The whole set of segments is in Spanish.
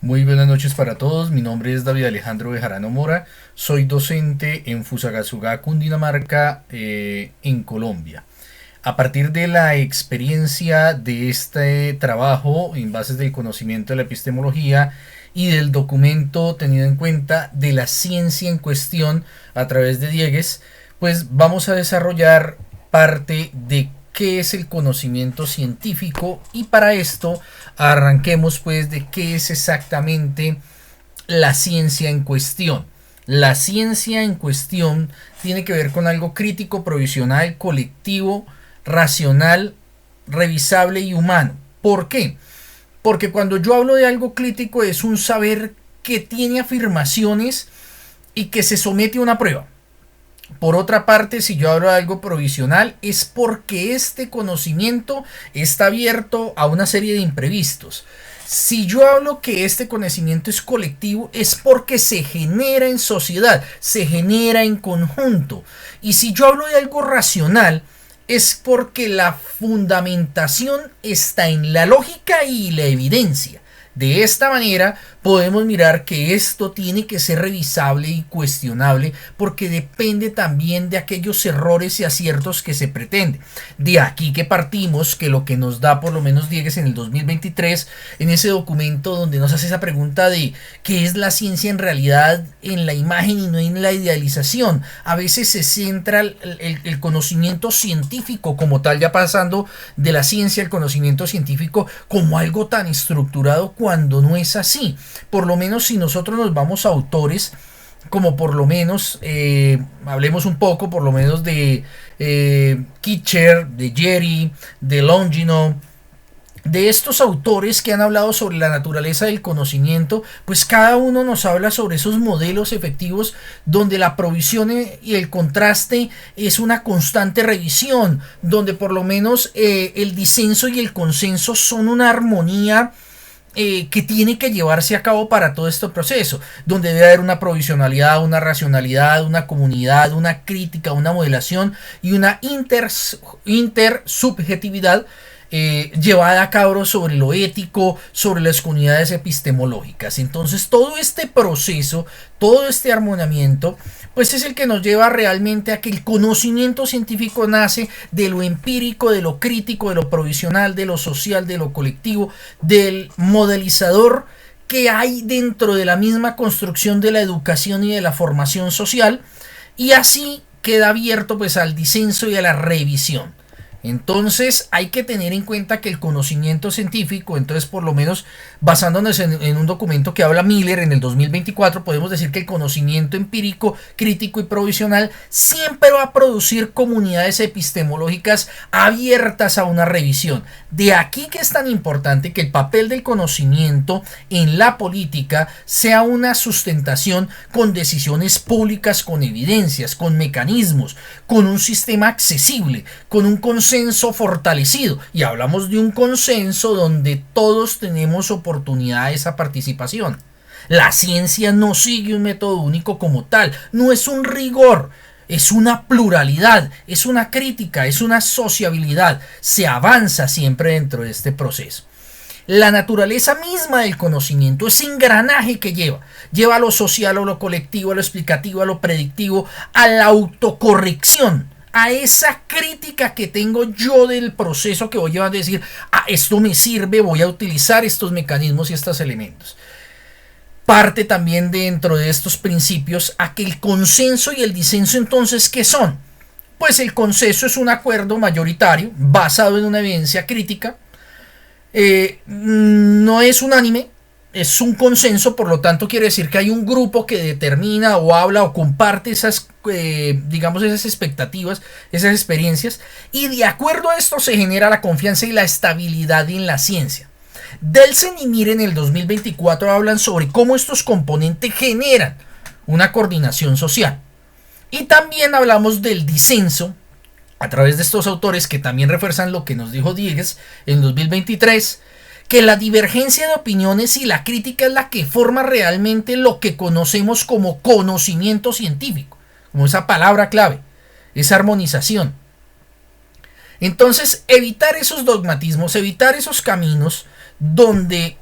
Muy buenas noches para todos, mi nombre es David Alejandro Bejarano Mora, soy docente en Fusagasugá, Cundinamarca, en Colombia. A partir de la experiencia de este trabajo en bases del conocimiento de la epistemología y del documento tenido en cuenta de la ciencia en cuestión a través de Diegues, pues vamos a desarrollar parte de qué es el conocimiento científico y para esto arranquemos pues de qué es exactamente la ciencia en cuestión. La ciencia en cuestión tiene que ver con algo crítico, provisional, colectivo, racional, revisable y humano. ¿Por qué? Porque cuando yo hablo de algo crítico es un saber que tiene afirmaciones y que se somete a una prueba. Por otra parte, si yo hablo de algo provisional, es porque este conocimiento está abierto a una serie de imprevistos. Si yo hablo que este conocimiento es colectivo, es porque se genera en sociedad, se genera en conjunto. Y si yo hablo de algo racional, es porque la fundamentación está en la lógica y la evidencia. De esta manera podemos mirar que esto tiene que ser revisable y cuestionable porque depende también de aquellos errores y aciertos que se pretende. De aquí que partimos que lo que nos da por lo menos Diegues en el 2023 en ese documento donde nos hace esa pregunta de qué es la ciencia en realidad en la imagen y no en la idealización. A veces se centra el conocimiento científico como tal, ya pasando de la ciencia al conocimiento científico como algo tan estructurado cuando no es así. Por lo menos si nosotros nos vamos a autores como por lo menos hablemos un poco por lo menos de Kitcher, de Jerry, de Longino, de estos autores que han hablado sobre la naturaleza del conocimiento, pues cada uno nos habla sobre esos modelos efectivos donde la provisión y el contraste es una constante revisión, donde por lo menos el disenso y el consenso son una armonía que tiene que llevarse a cabo para todo este proceso, donde debe haber una provisionalidad, una racionalidad, una comunidad, una crítica, una modelación y una intersubjetividad llevada a cabo sobre lo ético, sobre las comunidades epistemológicas. Entonces todo este proceso, todo este armonamiento, pues es el que nos lleva realmente a que el conocimiento científico nace de lo empírico, de lo crítico, de lo provisional, de lo social, de lo colectivo, del modelizador que hay dentro de la misma construcción de la educación y de la formación social, y así queda abierto pues al disenso y a la revisión. Entonces hay que tener en cuenta que el conocimiento científico, entonces por lo menos basándonos en un documento que habla Miller en el 2024, podemos decir que el conocimiento empírico, crítico y provisional siempre va a producir comunidades epistemológicas abiertas a una revisión. De aquí que es tan importante que el papel del conocimiento en la política sea una sustentación con decisiones públicas, con evidencias, con mecanismos, con un sistema accesible, con un consenso fortalecido, y hablamos de un consenso donde todos tenemos oportunidad de esa participación. La ciencia no sigue un método único como tal, no es un rigor, es una pluralidad, es una crítica, es una sociabilidad, se avanza siempre dentro de este proceso. La naturaleza misma del conocimiento, ese engranaje que lleva a lo social, a lo colectivo, a lo explicativo, a lo predictivo, a la autocorrección, a esa crítica que tengo yo del proceso que voy a llevar, a decir, esto me sirve, voy a utilizar estos mecanismos y estos elementos. Parte también dentro de estos principios a que el consenso y el disenso, entonces, ¿qué son? Pues el consenso es un acuerdo mayoritario basado en una evidencia crítica, no es unánime, es un consenso, por lo tanto quiere decir que hay un grupo que determina o habla o comparte esas, digamos, esas expectativas, esas experiencias, y de acuerdo a esto se genera la confianza y la estabilidad en la ciencia. Delsen y Mir en el 2024 hablan sobre cómo estos componentes generan una coordinación social. Y también hablamos del disenso a través de estos autores que también refuerzan lo que nos dijo Diegues en 2023, que la divergencia de opiniones y la crítica es la que forma realmente lo que conocemos como conocimiento científico, como esa palabra clave, esa armonización. Entonces, evitar esos dogmatismos, evitar esos caminos donde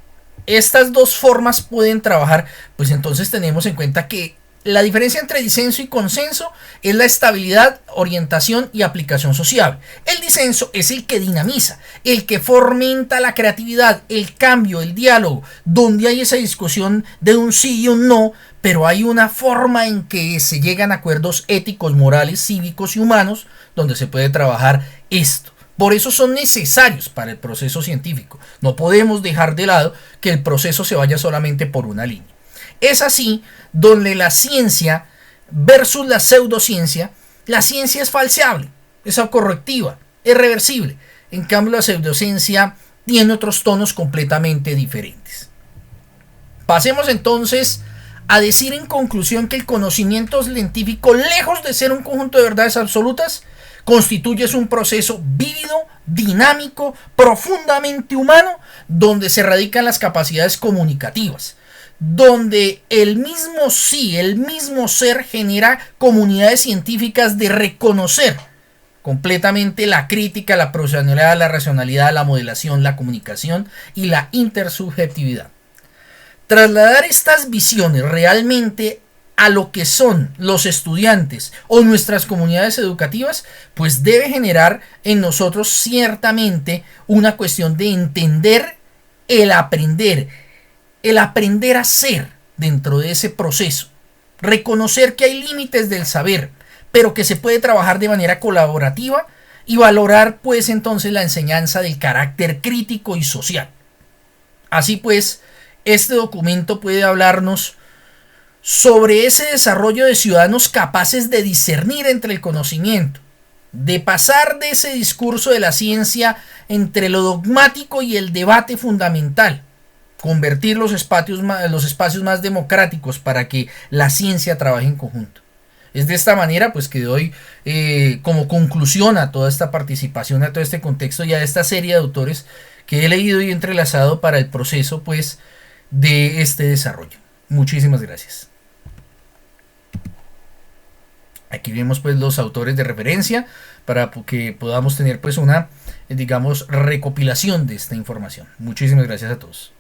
estas dos formas pueden trabajar, pues entonces tenemos en cuenta que la diferencia entre disenso y consenso es la estabilidad, orientación y aplicación sociable. El disenso es el que dinamiza, el que fomenta la creatividad, el cambio, el diálogo, donde hay esa discusión de un sí y un no, pero hay una forma en que se llegan a acuerdos éticos, morales, cívicos y humanos, donde se puede trabajar esto. Por eso son necesarios para el proceso científico. No podemos dejar de lado que el proceso se vaya solamente por una línea. Es así donde la ciencia versus la pseudociencia, la ciencia es falseable, es correctiva, es reversible. En cambio, la pseudociencia tiene otros tonos completamente diferentes. Pasemos entonces a decir en conclusión que el conocimiento científico, lejos de ser un conjunto de verdades absolutas, constituye un proceso vívido, dinámico, profundamente humano, donde se radican las capacidades comunicativas, donde el mismo sí, el mismo ser genera comunidades científicas de reconocer completamente la crítica, la profesionalidad, la racionalidad, la modelación, la comunicación y la intersubjetividad. Trasladar estas visiones realmente a lo que son los estudiantes o nuestras comunidades educativas, pues debe generar en nosotros ciertamente una cuestión de entender el aprender a ser dentro de ese proceso, reconocer que hay límites del saber, pero que se puede trabajar de manera colaborativa y valorar pues entonces la enseñanza del carácter crítico y social. Así pues, este documento puede hablarnos sobre ese desarrollo de ciudadanos capaces de discernir entre el conocimiento, de pasar de ese discurso de la ciencia entre lo dogmático y el debate fundamental, convertir los espacios más democráticos para que la ciencia trabaje en conjunto. Es de esta manera pues que doy como conclusión a toda esta participación, a todo este contexto y a esta serie de autores que he leído y entrelazado para el proceso pues de este desarrollo. Muchísimas gracias. Aquí vemos pues los autores de referencia para que podamos tener pues una, digamos, recopilación de esta información. Muchísimas gracias a todos.